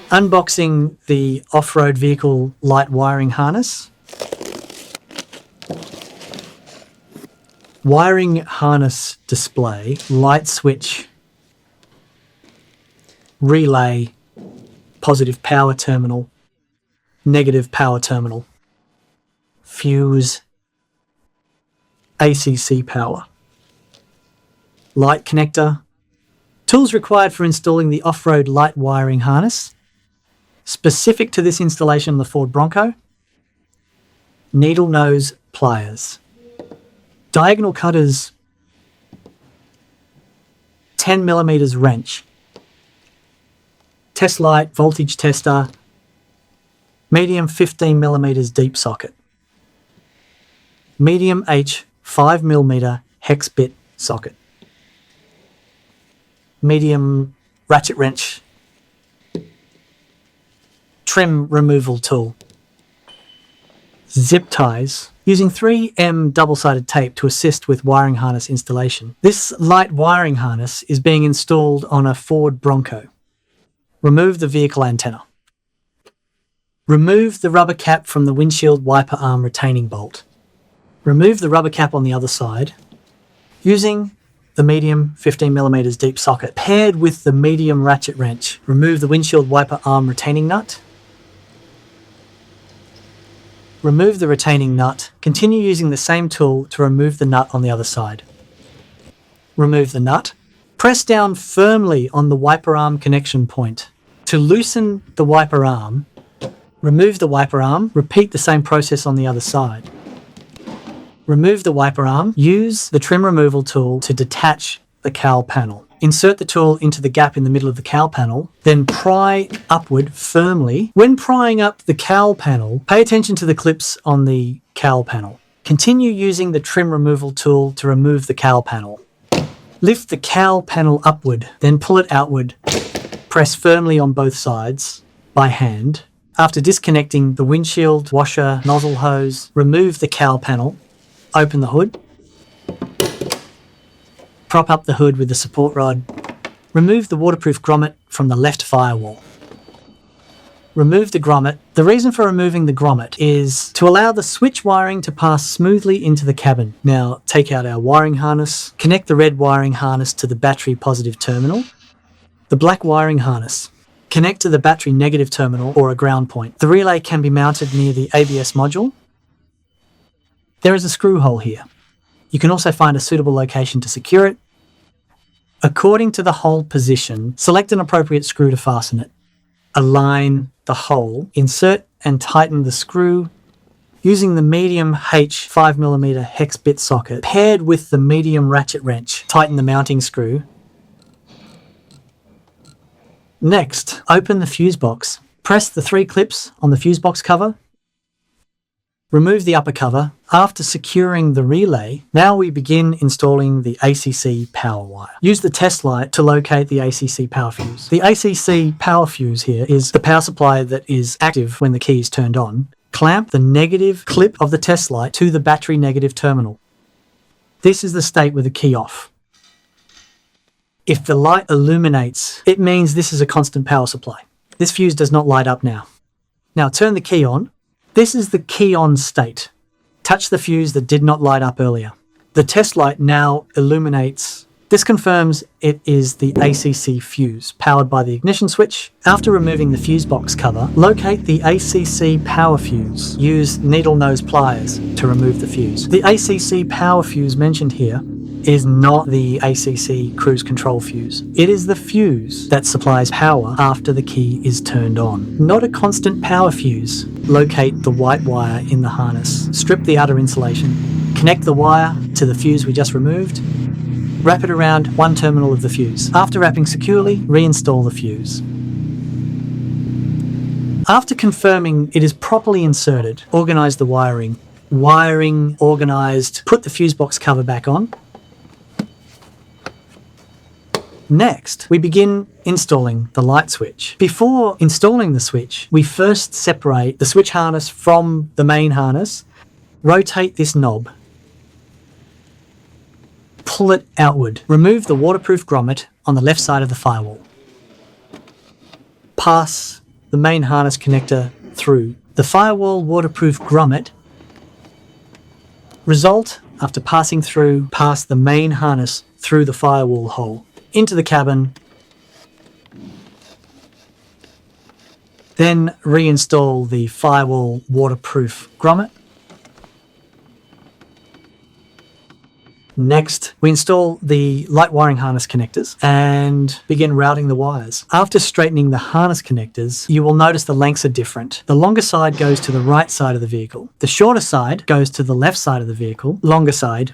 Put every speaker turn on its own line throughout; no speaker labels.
Unboxing the off-road vehicle light wiring harness. Wiring harness display, light switch, relay, positive power terminal, negative power terminal, fuse, ACC power, light connector, tools required for installing the off-road light wiring harness, specific to this installation on the Ford Bronco, needle nose pliers, diagonal cutters, 10mm wrench, test light, voltage tester, medium 15mm deep socket, medium H 5mm hex bit socket, medium ratchet wrench, trim removal tool, zip ties, using 3M double-sided tape to assist with wiring harness installation. This light wiring harness is being installed on a Ford Bronco. Remove the vehicle antenna. Remove the rubber cap from the windshield wiper arm retaining bolt. Remove the rubber cap on the other side. Using the medium 15mm deep socket paired with the medium ratchet wrench, remove the windshield wiper arm retaining nut. Remove the retaining nut. Continue using the same tool to remove the nut on the other side. Remove the nut. Press down firmly on the wiper arm connection point. To loosen the wiper arm, remove the wiper arm. Repeat the same process on the other side. Remove the wiper arm. Use the trim removal tool to detach the cowl panel. Insert the tool into the gap in the middle of the cowl panel, then pry upward firmly. When prying up the cowl panel, pay attention to the clips on the cowl panel. Continue using the trim removal tool to remove the cowl panel. Lift the cowl panel upward, then pull it outward. Press firmly on both sides by hand. After disconnecting the windshield washer nozzle hose, remove the cowl panel. Open the hood. Prop up the hood with the support rod. Remove the waterproof grommet from the left firewall. Remove the grommet. The reason for removing the grommet is to allow the switch wiring to pass smoothly into the cabin. Now take out our wiring harness. Connect the red wiring harness to the battery positive terminal. The black wiring harness. Connect to the battery negative terminal or a ground point. The relay can be mounted near the ABS module. There is a screw hole here. You can also find a suitable location to secure it. According to the hole position, select an appropriate screw to fasten it. Align the hole, insert and tighten the screw using the medium H 5mm hex bit socket paired with the medium ratchet wrench. Tighten the mounting screw. Next, open the fuse box. Press the 3 clips on the fuse box cover. Remove the upper cover. After securing the relay, now we begin installing the ACC power wire. Use the test light to locate the ACC power fuse. The ACC power fuse here is the power supply that is active when the key is turned on. Clamp the negative clip of the test light to the battery negative terminal. This is the state with the key off. If the light illuminates, it means this is a constant power supply. This fuse does not light up now. Now turn the key on. This is the key on state. Touch the fuse that did not light up earlier. The test light now illuminates. This confirms it is the ACC fuse, powered by the ignition switch. After removing the fuse box cover, locate the ACC power fuse. Use needle nose pliers to remove the fuse. The ACC power fuse mentioned here is not the ACC cruise control fuse. It is the fuse that supplies power after the key is turned on. Not a constant power fuse. Locate the white wire in the harness. Strip the outer insulation. Connect the wire to the fuse we just removed. Wrap it around one terminal of the fuse. After wrapping securely, reinstall the fuse. After confirming it is properly inserted, organize the wiring. Wiring organized, put the fuse box cover back on. Next, we begin installing the light switch. Before installing the switch, we first separate the switch harness from the main harness. Rotate this knob. Pull it outward. Remove the waterproof grommet on the left side of the firewall. Pass the main harness connector through the firewall waterproof grommet. Result, after passing through, pass the main harness through the firewall hole into the cabin, then reinstall the firewall waterproof grommet. Next, we install the light wiring harness connectors and begin routing the wires. After straightening the harness connectors, you will notice the lengths are different. The longer side goes to the right side of the vehicle. The shorter side goes to the left side of the vehicle. Longer side,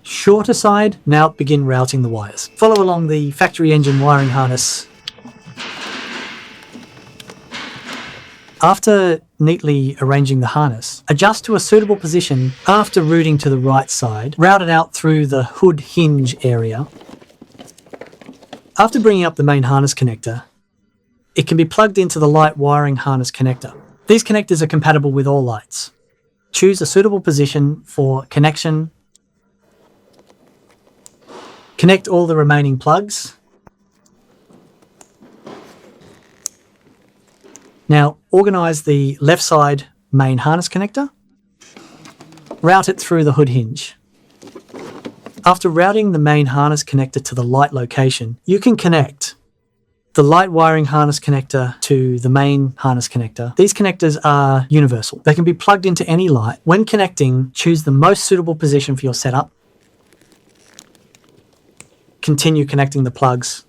shorter side. Now begin routing the wires. Follow along the factory engine wiring harness. After neatly arranging the harness, adjust to a suitable position after routing to the right side, route it out through the hood hinge area. After bringing up the main harness connector, it can be plugged into the light wiring harness connector. These connectors are compatible with all lights. Choose a suitable position for connection. Connect all the remaining plugs. Now, organise the left side main harness connector. Route it through the hood hinge. After routing the main harness connector to the light location, you can connect the light wiring harness connector to the main harness connector. These connectors are universal. They can be plugged into any light. When connecting, choose the most suitable position for your setup. Continue connecting the plugs.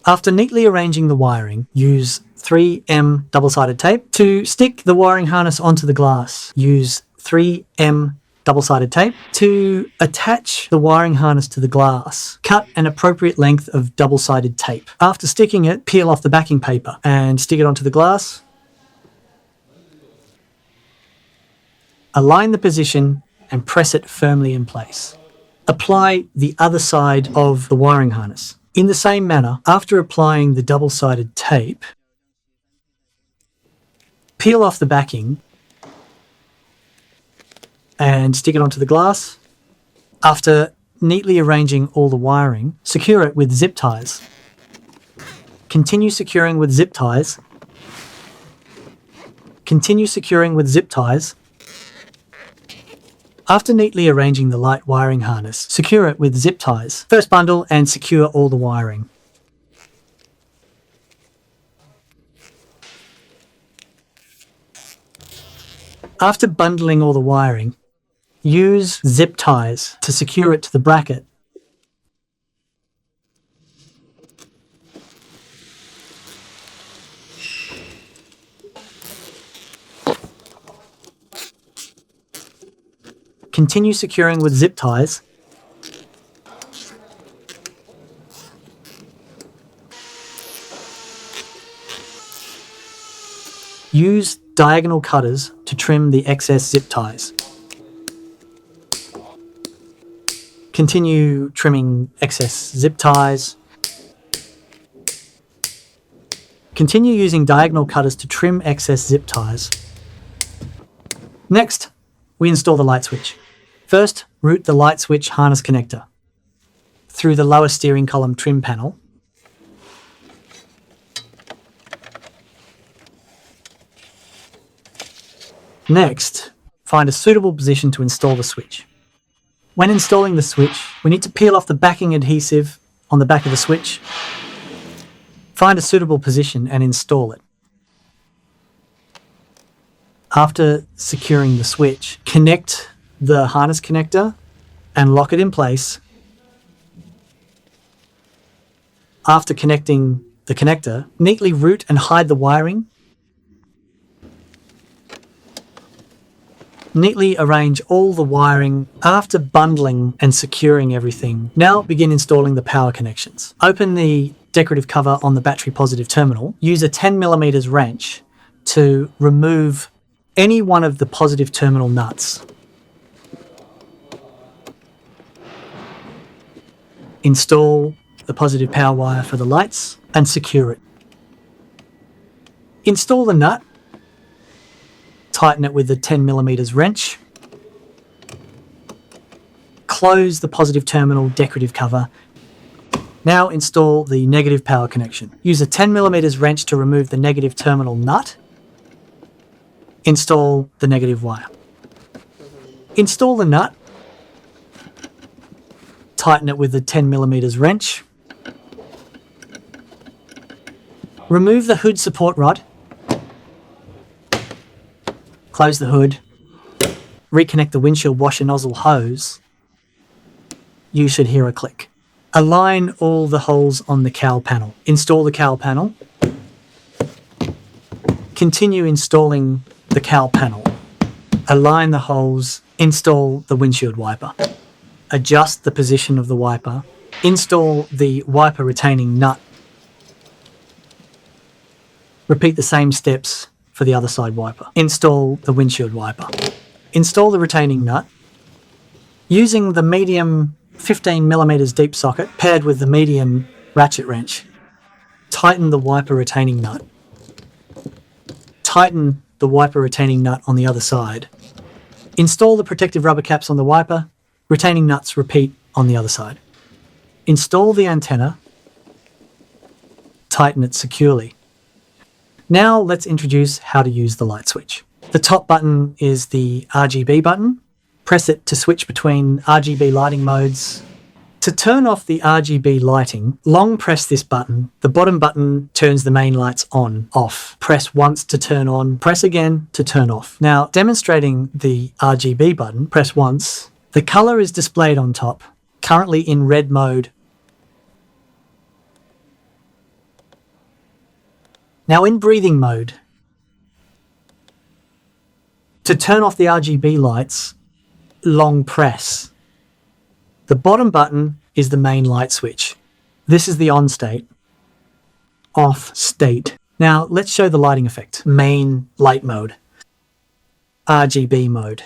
After neatly arranging the wiring, use 3M double-sided tape. To stick the wiring harness onto the glass, use 3M double-sided tape. To attach the wiring harness to the glass, cut an appropriate length of double-sided tape. After sticking it, peel off the backing paper and stick it onto the glass. Align the position and press it firmly in place. Apply the other side of the wiring harness. In the same manner, after applying the double-sided tape, peel off the backing and stick it onto the glass. After neatly arranging all the wiring, secure it with zip ties. Continue securing with zip ties. Continue securing with zip ties. After neatly arranging the light wiring harness, secure it with zip ties. First bundle and secure all the wiring. After bundling all the wiring, use zip ties to secure it to the bracket. Continue securing with zip ties. Use diagonal cutters to trim the excess zip ties. Continue trimming excess zip ties. Continue using diagonal cutters to trim excess zip ties. Next, we install the light switch. First, route the light switch harness connector through the lower steering column trim panel. Next, find a suitable position to install the switch. When installing the switch, we need to peel off the backing adhesive on the back of the switch. Find a suitable position and install it. After securing the switch, connect the harness connector and lock it in place. After connecting the connector, neatly route and hide the wiring. Neatly arrange all the wiring after bundling and securing everything. Now begin installing the power connections. Open the decorative cover on the battery positive terminal. Use a 10mm wrench to remove any one of the positive terminal nuts. Install the positive power wire for the lights and secure it. Install the nut. Tighten it with the 10mm wrench. Close the positive terminal decorative cover Now install the negative power connection. Use a 10mm wrench to remove the negative terminal nut. Install the negative wire. Install the nut. Tighten it with the 10mm wrench. Remove the hood support rod. Close the hood. Reconnect the windshield washer nozzle hose. You should hear a click. Align all the holes on the cowl panel. Install the cowl panel. Continue installing the cowl panel. Align the holes. Install the windshield wiper. Adjust the position of the wiper. Install the wiper retaining nut. Repeat the same steps for the other side wiper. Install the windshield wiper. Install the retaining nut. Using the medium 15mm deep socket paired with the medium ratchet wrench, tighten the wiper retaining nut. Tighten the wiper retaining nut on the other side. Install the protective rubber caps on the wiper. Retaining nuts repeat on the other side. Install the antenna. Tighten it securely. Now let's introduce how to use the light switch. The top button is the RGB button. Press it to switch between RGB lighting modes. To turn off the RGB lighting, long press this button. The bottom button turns the main lights on, off. Press once to turn on, press again to turn off. Now, demonstrating the RGB button, press once. The color is displayed on top, currently in red mode. Now in breathing mode, to turn off the RGB lights, long press. The bottom button is the main light switch. This is the on state, off state. Now let's show the lighting effect. Main light mode, RGB mode.